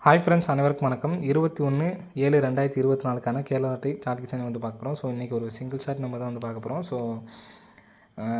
Hi friends, அனைவருக்கும் வணக்கம். 21/7/2024 Kerala chart kitchen வந்து பார்க்க போகிறோம். ஸோ இன்றைக்கி ஒரு சிங்கிள் ஷார்ட் நம்பர் தான் வந்து பார்க்க போகிறோம். ஸோ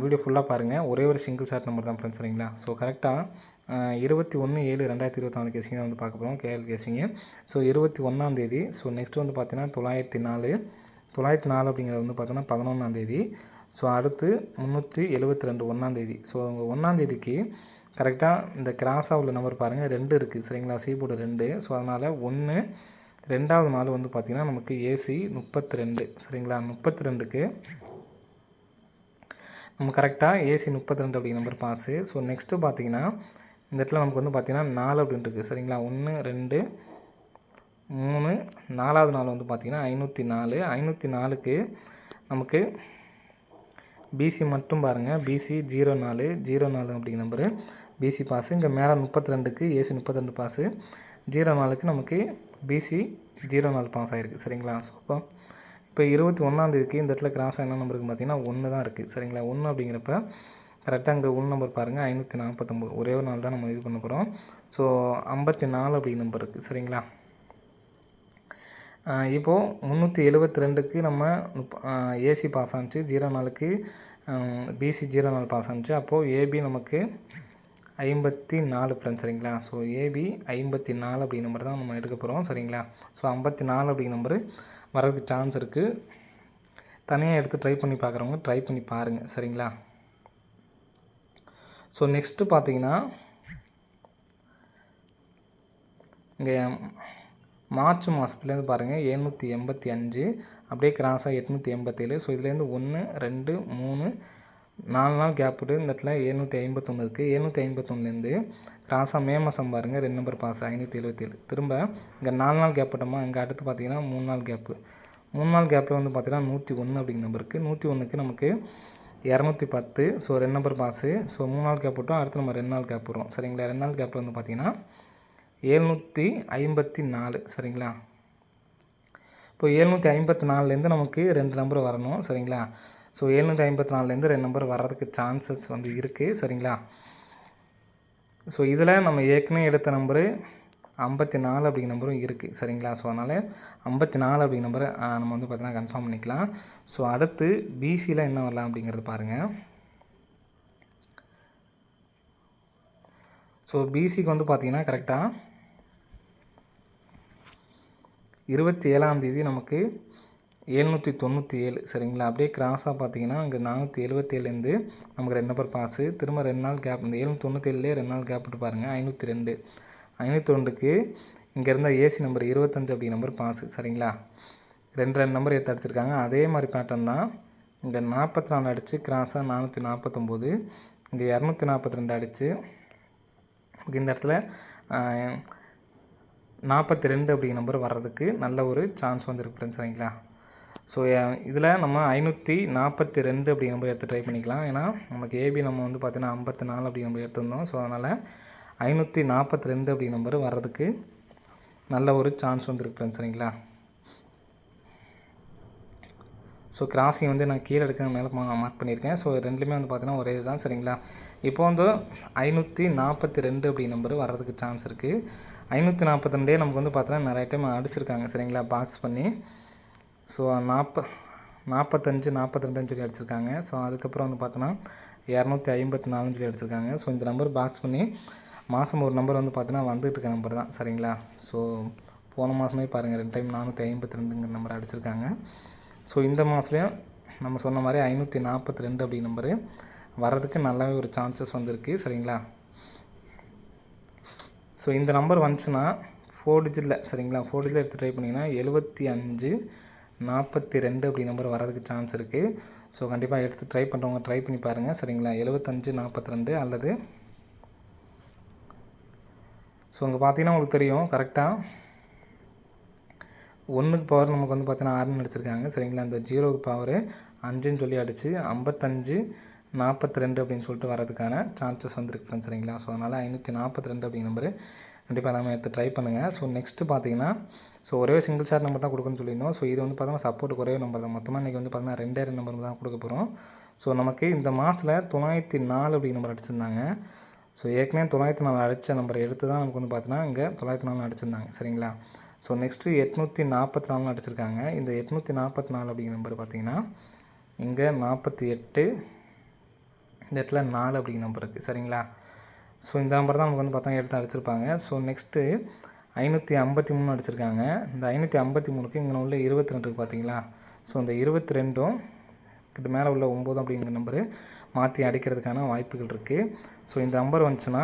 வீடியோ ஃபுல்லாக பாருங்கள். ஒரே ஒரு சிங்கிள் ஷார்ட் நம்பர் தான் ஃப்ரெண்ட்ஸ், சரிங்களா? ஸோ கரெக்டாக 21/7/2024 கேசிங் தான் வந்து பார்க்க போகிறோம், கேஎல் கேசிங்கு. ஸோ 21ஆம் தேதி. ஸோ நெக்ஸ்ட் வந்து பார்த்தீங்கன்னா 904 அப்படிங்கிறது வந்து பார்த்தீங்கன்னா 11ஆம் தேதி. ஸோ அடுத்து 372 1ஆம் தேதி. ஸோ 1ஆம் தேதிக்கு கரெக்டாக இந்த கிராஸாக உள்ள நம்பர் பாருங்கள், 2 இருக்குது, சரிங்களா? C board 2. ஸோ அதனால் 1 2வது நாள் வந்து பார்த்திங்கன்னா நமக்கு ஏசி 32, சரிங்களா? 32க்கு நம்ம கரெக்டாக ஏசி 32 அப்படிங்கிற நம்பர் பாஸு. ஸோ நெக்ஸ்ட்டு பார்த்திங்கன்னா இந்த இடத்துல நமக்கு வந்து பார்த்திங்கன்னா 4 அப்படின்ட்டு இருக்குது, சரிங்களா? 1 2 3 4வது நாள் வந்து பார்த்திங்கன்னா 504. 504க்கு நமக்கு பிசி மட்டும் பாருங்கள், பிசி 04 அப்படிங்கிற நம்பரு பிசி பாஸு. இங்கே மேலே 32க்கு ஏசி 32 பாஸு, 04க்கு நமக்கு பிசி 04 பாஸ் ஆகிருக்கு, சரிங்களா? ஸோ இப்போ 21ஆம் தேதிக்கு இந்த இடத்துல கிராஸாக என்ன நம்பருக்கு பார்த்தீங்கன்னா 1 தான் இருக்குது, சரிங்களா? 1 அப்படிங்கிறப்ப கரெக்டாக இங்கே உள் நம்பர் பாருங்கள், 549. ஒரே ஒரு நாள் தான் நம்ம இது பண்ண போகிறோம். ஸோ 54 அப்படிங்கிற நம்பர் இருக்குது, சரிங்களா? இப்போது 372க்கு நம்ம ஏசி பாஸ் ஆனிச்சு, 04க்கு பிசி 04 பாஸ் ஆனிச்சு. அப்போது ஏபி நமக்கு 54 ஃப்ரெண்ட்ஸ், சரிங்களா? ஸோ ஏபி 54 அப்படிங்கிற நம்பர் தான் நம்ம எடுக்க போகிறோம், சரிங்களா? ஸோ 54 அப்படிங்கிற நம்பரு வரதுக்கு சான்ஸ் இருக்குது. தனியாக எடுத்து ட்ரை பண்ணி பார்க்குறவங்க ட்ரை பண்ணி பாருங்கள், சரிங்களா? ஸோ நெக்ஸ்ட்டு பார்த்தீங்கன்னா இங்கே மார்ச் மாதத்துலேருந்து பாருங்கள் 785, அப்படியே கிராஸாக 887. ஸோ இதுலேருந்து 1 2 3 4 நாள் கேப் விட்டு இந்த இடத்துல 751 இருக்குது. 751லேருந்து கிராஸாக மே மாதம் பாருங்கள் 2 நம்பர் பாஸ் 577. திரும்ப இங்கே 4 நாள் கேப் விட்டோமா, இங்கே அடுத்து பார்த்திங்கன்னா 3 நாள் கேப்பு. 3 நாள் கேப்பில் வந்து பார்த்திங்கன்னா 101 அப்படிங்கிற நம்பர் இருக்குது. 101க்கு நமக்கு 210. So 2 number pass. ஸோ 3 நாள் கேப் விட்டோம், அடுத்து நம்ம 2 நாள் கேப் விடுறோம், சரிங்களா? 2 நாள் கேப்பில் வந்து பார்த்திங்கன்னா 754, சரிங்களா? இப்போ 754லேருந்து நமக்கு 2 நம்பர் வரணும், சரிங்களா? ஸோ 754லேருந்து 2 நம்பர் வர்றதுக்கு சான்சஸ் வந்து இருக்குது, சரிங்களா? ஸோ இதில் நம்ம ஏற்கனவே எடுத்த நம்பரு 54 அப்படிங்கிற நம்பரும் இருக்குது, சரிங்களா? ஸோ அதனால் 54 அப்படிங்கிற நம்பரை நம்ம வந்து பார்த்தீங்கன்னா கன்ஃபார்ம் பண்ணிக்கலாம். ஸோ அடுத்து பிசியில் என்ன வரலாம் அப்படிங்கிறது பாருங்கள். ஸோ பிசிக்கு வந்து பார்த்திங்கன்னா கரெக்டாக 27ஆம் தேதி நமக்கு 797, சரிங்களா? அப்படியே கிராஸாக பார்த்தீங்கன்னா அங்கே 477லேருந்து நமக்கு 2 நம்பர் பாஸு. திரும்ப 2 நாள் கேப், இந்த 797லே 2 நாள் கேப் விட்டு பாருங்கள், 502க்கு இங்கே இருந்தால் ஏசி நம்பர் 25 அப்படி நம்பர் பாஸு, சரிங்களா? 2 நம்பர் எடுத்து அடிச்சிருக்காங்க. அதே மாதிரி பேட்டர்ன் தான் இங்கே 44 அடித்து கிராஸாக 449, இங்கே 242 அடித்து நமக்கு இந்த இடத்துல 42 அப்படிங்கிற நம்பர் வர்றதுக்கு நல்ல ஒரு சான்ஸ் வந்துருக்கு ஃப்ரெண்ட்ஸ், சரிங்களா? ஸோ இதில் நம்ம 542 அப்படிங்கிற நம்பர் எடுத்து ட்ரை பண்ணிக்கலாம். ஏன்னா நமக்கு ஏபி நம்ம வந்து பார்த்தீங்கன்னா 54 அப்படிங்கிற நம்பர் எடுத்துருந்தோம். ஸோ அதனால் 542 அப்படிங்கிற நம்பர் வர்றதுக்கு நல்ல ஒரு சான்ஸ் வந்துருக்கு ஃப்ரெண்ட்ஸ், சரிங்களா? ஸோ கிராஸிங் வந்து நான் கீழே எடுக்க மேலே மார்க் பண்ணியிருக்கேன். ஸோ ரெண்டுலேயுமே வந்து பார்த்தீங்கன்னா ஒரே இதுதான், சரிங்களா? இப்போ வந்து 542 அப்படி நம்பர் வர்றதுக்கு சான்ஸ் இருக்குது. 542 நமக்கு வந்து பார்த்தீங்கன்னா நிறைய டைம் அடிச்சிருக்காங்க, சரிங்களா? பாக்ஸ் பண்ணி. ஸோ 45 42 சொல்லி அடிச்சிருக்காங்க. ஸோ அதுக்கப்புறம் வந்து பார்த்தோன்னா 254 சொல்லி அடிச்சிருக்காங்க. ஸோ இந்த நம்பர் பாக்ஸ் பண்ணி மாதம் ஒரு நம்பர் வந்து பார்த்தீங்கன்னா வந்துட்டு இருக்க நம்பர் தான், சரிங்களா? ஸோ போன மாதமே பாருங்கள் 2 டைம் 452ங்கிற நம்பர் அடிச்சிருக்காங்க. ஸோ இந்த மாதத்துலேயும் நம்ம சொன்ன மாதிரி 542 அப்படி நம்பரு வர்றதுக்கு நல்லாவே ஒரு சான்சஸ் வந்துருக்கு, சரிங்களா? ஸோ இந்த நம்பர் வந்துச்சுன்னா 4 டிஜிட்டில், சரிங்களா? 4 டிஜிட்டில் எடுத்து ட்ரை பண்ணிங்கன்னா 75 42 அப்படி நம்பர் வர்றதுக்கு சான்ஸ் இருக்குது. ஸோ கண்டிப்பாக எடுத்து ட்ரை பண்ணுறவங்க ட்ரை பண்ணி பாருங்கள், சரிங்களா? 75 42 அல்லது ஸோ இங்கே பார்த்தீங்கன்னா உங்களுக்கு தெரியும் கரெக்டாக 1க்கு பவர் நமக்கு வந்து பார்த்தீங்கன்னா 6 அடிச்சிருக்காங்க, சரிங்களா? இந்த 0க்கு பவர் 5ன்னு சொல்லி அடித்து 55 42 அப்படின்னு சொல்லிட்டு வரதுக்கான சான்சஸ் வந்துருக்கு ஃப்ரெண்ட்ஸ், சரிங்களா? ஸோ அதனால் 542 அப்படிங்கிற நம்பரு கண்டிப்பாக எல்லாமே எடுத்து ட்ரை பண்ணுங்கள். ஸோ நெக்ஸ்ட்டு பார்த்தீங்கன்னா ஸோ ஒரே சிங்கிள் ஷார்ட் நம்பர் தான் கொடுக்குன்னு சொல்லியிருந்தோம். ஸோ இது வந்து பார்த்தீங்கன்னா சப்போர்ட்டுக்கு ஒரே நம்பர் தான். மொத்தமாக இன்றைக்கி வந்து பார்த்தீங்கன்னா 2 நம்பர் தான் கொடுக்க போகிறோம். ஸோ நமக்கு இந்த மாதத்தில் 904 அப்படிங்கிற நம்பர் அடிச்சிருந்தாங்க. ஸோ ஏற்கனவே 904 அடித்த நம்பரை எடுத்து தான் நமக்கு வந்து பார்த்தீங்கன்னா இங்கே 904 அடிச்சிருந்தாங்க சரிங்களா. ஸோ நெக்ஸ்ட்டு 844 அடிச்சிருக்காங்க. இந்த 844 அப்படிங்கிற நம்பர் பார்த்திங்கன்னா இங்கே 48 இந்த இடத்துல 4 அப்படிங்கிற நம்பர் இருக்குது சரிங்களா. ஸோ இந்த நம்பர் தான் நமக்கு வந்து பார்த்தா எடுத்து அடிச்சிருப்பாங்க. ஸோ நெக்ஸ்ட்டு 553 அடிச்சிருக்காங்க. இந்த 553க்கு இங்கே உள்ள 22 இருக்குது பார்த்தீங்களா. ஸோ இந்த 22ம் கிட்ட மேலே உள்ள 9 அப்படிங்கிற நம்பரு மாற்றி அடிக்கிறதுக்கான வாய்ப்புகள் இருக்குது. ஸோ இந்த நம்பர் வந்துச்சுன்னா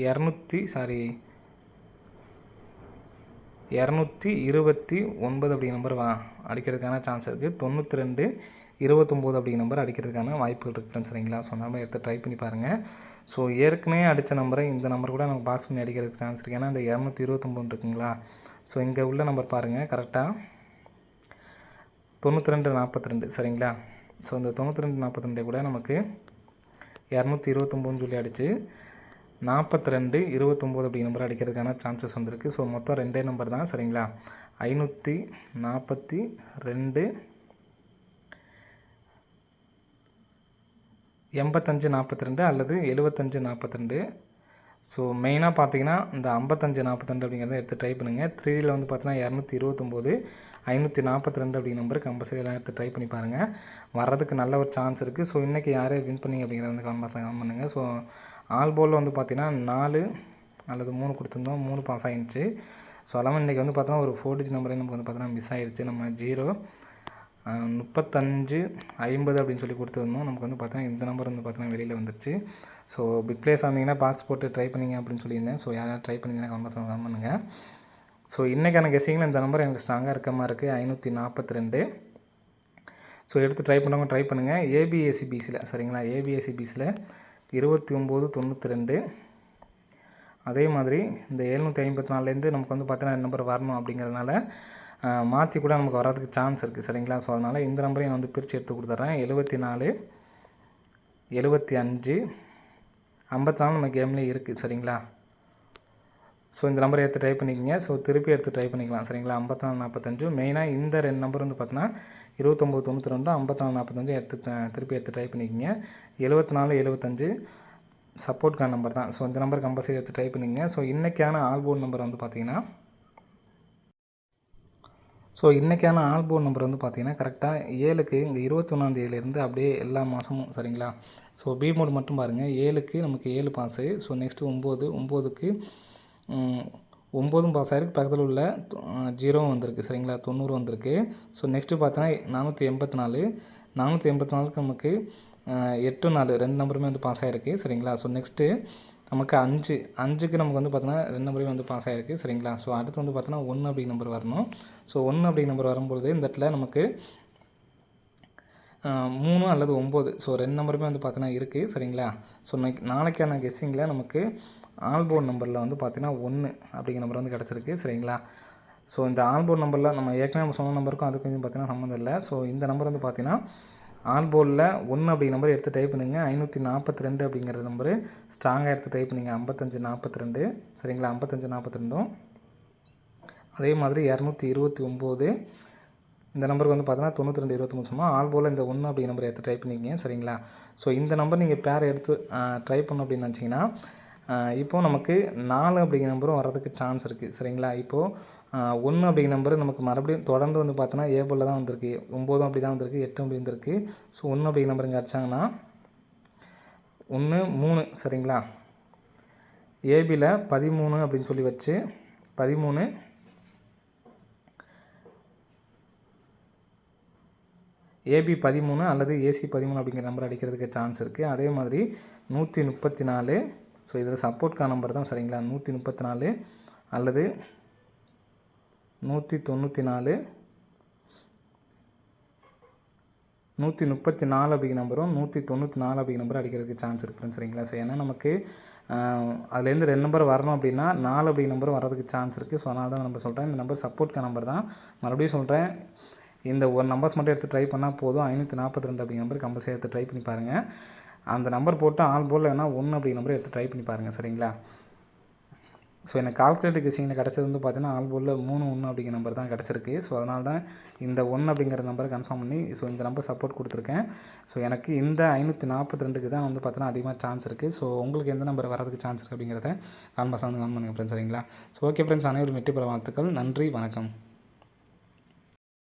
229 அப்படிங்கிற நம்பர் அடிக்கிறதுக்கான சான்ஸ் இருக்குது. 92 29 அப்படிங்கிற நம்பர் அடிக்கிறதுக்கான வாய்ப்புகள் இருக்குது ஃப்ரெண்ட்ஸ் சரிங்களா. ஸோ நம்பர் எடுத்து ட்ரை பண்ணி பாருங்கள். ஸோ ஏற்கனவே அடித்த நம்பரை இந்த நம்பர் கூட நமக்கு பாஸ் பண்ணி அடிக்கிறதுக்கு சான்ஸ் இருக்குது. ஏன்னா இந்த 229 இருக்குங்களா. ஸோ இங்கே உள்ள நம்பர் பாருங்கள் கரெக்டாக 92 42 சரிங்களா. ஸோ இந்த 92 42 கூட நமக்கு 229 சொல்லி அடித்து 42 29 அப்படிங்கிற நம்பர் அடிக்கிறதுக்கான சான்சஸ் வந்திருக்கு. ஸோ மொத்தம் 2 நம்பர் தான் சரிங்களா. 542 85 42 அல்லது 75 42. ஸோ மெயினாக பார்த்தீங்கன்னா இந்த 55 42 அப்படிங்கிறத எடுத்து ட்ரை பண்ணுங்கள். 3Dயில் வந்து பார்த்தீங்கன்னா 229 542 அப்படிங்கிற நம்பர் கம்பல்சரி எல்லாம் எடுத்து ட்ரை பண்ணி பாருங்கள். வர்றதுக்கு நல்ல ஒரு சான்ஸ் இருக்குது. ஸோ இன்றைக்கி யாரே வின் பண்ணி அப்படிங்கிறத வந்து கமெண்ட் பண்ணுங்கள். ஸோ ஆல் போலில் வந்து பார்த்தீங்கன்னா 4 அல்லது 3 கொடுத்துருந்தோம், 3 பாஸ் ஆகிடுச்சு. ஸோ அல்லாமல் இன்றைக்கி வந்து பார்த்தோன்னா ஒரு 4 டிஜிட் நம்பரே நமக்கு வந்து பார்த்தீங்கன்னா மிஸ் ஆகிடுச்சு. நம்ம 0 35 50 அப்படின்னு சொல்லி கொடுத்துருந்தோம். நமக்கு வந்து பார்த்தீங்கன்னா இந்த நம்பர் வந்து பார்த்தீங்கன்னா வெளியில் வந்துருச்சு. ஸோ பிக் பிளேஸ் வந்தீங்கன்னா பாக்ஸ் போட்டு ட்ரை பண்ணிங்க அப்படின்னு சொல்லியிருந்தேன். ஸோ யாராவது ட்ரை பண்ணிங்கன்னா கமெண்ட் பண்ணுங்கள். ஸோ இன்றைக்கான கெஸ்ஸிங்கில் இந்த நம்பர் எனக்கு ஸ்ட்ராங்காக இருக்க மாதிரி இருக்குது 542. ஸோ எடுத்து ட்ரை பண்ணுறவங்க ட்ரை பண்ணுங்கள். ஏபிஎஸ்சிபிசியில் சரிங்களா. ஏபிஎஸ்சிபிசியில் 2992. அதே மாதிரி இந்த 754லேருந்து நமக்கு வந்து பார்த்தீங்கன்னா நம்பர் வரணும் அப்படிங்கிறதுனால மாற்றி கூட நமக்கு வர்றதுக்கு சான்ஸ் இருக்குது சரிங்களா. ஸோ அதனால் இந்த நம்பரையும் நான் வந்து பிரித்து எடுத்து கொடுத்துட்றேன். 74 75 54 நம்ம கேம்லேயே இருக்குது சரிங்களா. ஸோ இந்த நம்பரை எடுத்து ட்ரை பண்ணிக்கோங்க. ஸோ திருப்பி எடுத்து ட்ரை பண்ணிக்கலாம் சரிங்களா. 54 45 மெயினாக இந்த 2 நம்பர் வந்து பார்த்தீங்கன்னா 29 92 54 45 திருப்பி எடுத்து ட்ரை பண்ணிக்கோங்க. 74 75 சப்போர்ட்கான நம்பர் தான். ஸோ இந்த நம்பர் கம்பல்சரி எடுத்து ட்ரை பண்ணிக்கங்க. ஸோ இன்றைக்கான ஆல்போர்ட் நம்பர் வந்து பார்த்தீங்கன்னா நம்பர் வந்து பார்த்தீங்கன்னா கரெக்டாக 7க்கு இங்கே 21ஆந்தேதியிலேருந்து அப்படியே எல்லா மாதமும் சரிங்களா. ஸோ பி மோட் மட்டும் பாருங்கள். 7க்கு நமக்கு 7 பாஸு. ஸோ நெக்ஸ்ட்டு 9க்கு 9 பாஸ் ஆகிருக்கு. பக்கத்தில் உள்ள 0 வந்திருக்கு சரிங்களா. 90 வந்திருக்கு. ஸோ நெக்ஸ்ட்டு பார்த்தீங்கன்னா 484க்கு நமக்கு 8 4 2 நம்பருமே வந்து பாஸ் ஆகிருக்கு சரிங்களா. ஸோ நெக்ஸ்ட்டு நமக்கு 5க்கு நமக்கு வந்து பார்த்தீங்கன்னா 2 நம்பருமே வந்து பாஸ் ஆகிருக்கு சரிங்களா. ஸோ அடுத்து வந்து பார்த்தீங்கன்னா 1 அப்படிங்கிற நம்பர் வரணும். ஸோ 1 அப்படிங்கிற நம்பர் வரும்பொழுது இந்த இடத்துல நமக்கு 3 அல்லது 9. ஸோ 2 நம்பருமே வந்து பார்த்தீங்கன்னா இருக்குது சரிங்களா. ஸோ நாளைக்கான கெஸ்ஸிங்கில் நமக்கு ஆல்போர்ட் நம்பரில் வந்து பார்த்தீங்கன்னா 1 அப்படிங்கிற நம்பர் வந்து கிடச்சிருக்கு சரிங்களா. ஸோ இந்த ஆல்போர்ட் நம்பரில் நம்ம ஏற்கனவே நம்ம சொன்ன நம்பருக்கும் அதுக்கு கொஞ்சம் பார்த்தீங்கன்னா சம்மந்தம் இல்லை. ஸோ இந்த நம்பர் வந்து பார்த்தீங்கன்னா ஆல்போர்டில் 1 அப்படிங்கிற நம்பர் எடுத்து டைப் பண்ணுங்கள். 542 அப்படிங்கிற நம்பரு ஸ்ட்ராங்காக எடுத்து டைப் பண்ணிங்க. 55 42 சரிங்களா. 55 42 அதே மாதிரி 229 இந்த நம்பருக்கு வந்து பார்த்தீங்கன்னா 92 29 சொன்னால் ஆல்போர்டில் இந்த 1 அப்படிங்கிற நம்பர் எடுத்து டைப் பண்ணிங்க சரிங்களா. ஸோ இந்த நம்பர் நீங்கள் பேர் எடுத்து ட்ரை பண்ணணும் அப்படின்னு நினச்சிங்கன்னா இப்போது நமக்கு 4 அப்படிங்கிற நம்பரும் வர்றதுக்கு சான்ஸ் இருக்குது சரிங்களா. இப்போது 1 அப்படிங்கிற நம்பர் நமக்கு மறுபடியும் தொடர்ந்து வந்து பார்த்தோன்னா ஏபிளில் தான் வந்திருக்கு. 9 அப்படி தான் வந்திருக்கு, 8 அப்படி வந்திருக்கு. ஸோ 1 அப்படிங்கிற நம்பர் இங்கே அடிச்சாங்கன்னா 1 3 சரிங்களா. ஏபியில் 13 அப்படின்னு சொல்லி வச்சு 13 ஏபி 13 அல்லது ஏசி 13 அப்படிங்கிற நம்பர் அடிக்கிறதுக்கு சான்ஸ் இருக்குது. அதே மாதிரி 134. ஸோ இதில் சப்போர்ட்கான நம்பர் தான் சரிங்களா. 134 அல்லது 194 134 அப்படிங்கிற நம்பரும் 194 அப்படிங்கிற நம்பர் அடிக்கிறதுக்கு சான்ஸ் இருக்குன்னு சரிங்களா. ஸோ ஏன்னா நமக்கு அதுலேருந்து 2 நம்பர் வரணும் அப்படின்னா 4 அப்படிங்கிற நம்பரும் வர்றதுக்கு சான்ஸ் இருக்குது. ஸோ அதனால தான் நம்பர் சொல்கிறேன். இந்த நம்பர் சப்போர்ட்கான நம்பர் தான். மறுபடியும் சொல்கிறேன், இந்த ஒரு நம்பர்ஸ் மட்டும் எடுத்து ட்ரை பண்ணால் போதும். 542 அப்படிங்கிற நம்பர் கம்பல்சரி எடுத்து ட்ரை பண்ணி பாருங்கள். அந்த நம்பர் போட்டு ஆல் போர்டில் வேணால் 1 அப்படிங்கிற நம்பர் எடுத்து ட்ரை பண்ணி பாருங்கள் சரிங்களா. ஸோ எனக்கு கால்குலேட்டர் கெஸ்ஸிங்கில் கிடச்சது வந்து பார்த்தீங்கன்னா ஆல்போலில் 3 1 அப்படிங்கிற நம்பர் தான் கிடச்சிருக்கு. ஸோ அதனால தான் இந்த 1 அப்படிங்கிற நம்பரை கன்ஃபார்ம் பண்ணி ஸோ இந்த நம்பர் சப்போர்ட் கொடுத்துருக்கேன். ஸோ எனக்கு இந்த 542க்கு தான் வந்து பார்த்தீங்கன்னா அதிகமாக சான்ஸ் இருக்குது. ஸோ உங்களுக்கு எந்த நம்பர் வரதுக்கு சான்ஸ் இருக்குது அப்படிங்கிறத கான்பாஸாக வந்து கமெண்ட் பண்ணுங்கள் ஃப்ரெண்ட்ஸ். சரிங்களா? ஸோ ஓகே ஃப்ரெண்ட்ஸ், அனைவரும் வெற்றி பெற வாழ்த்துக்கள். நன்றி, வணக்கம்.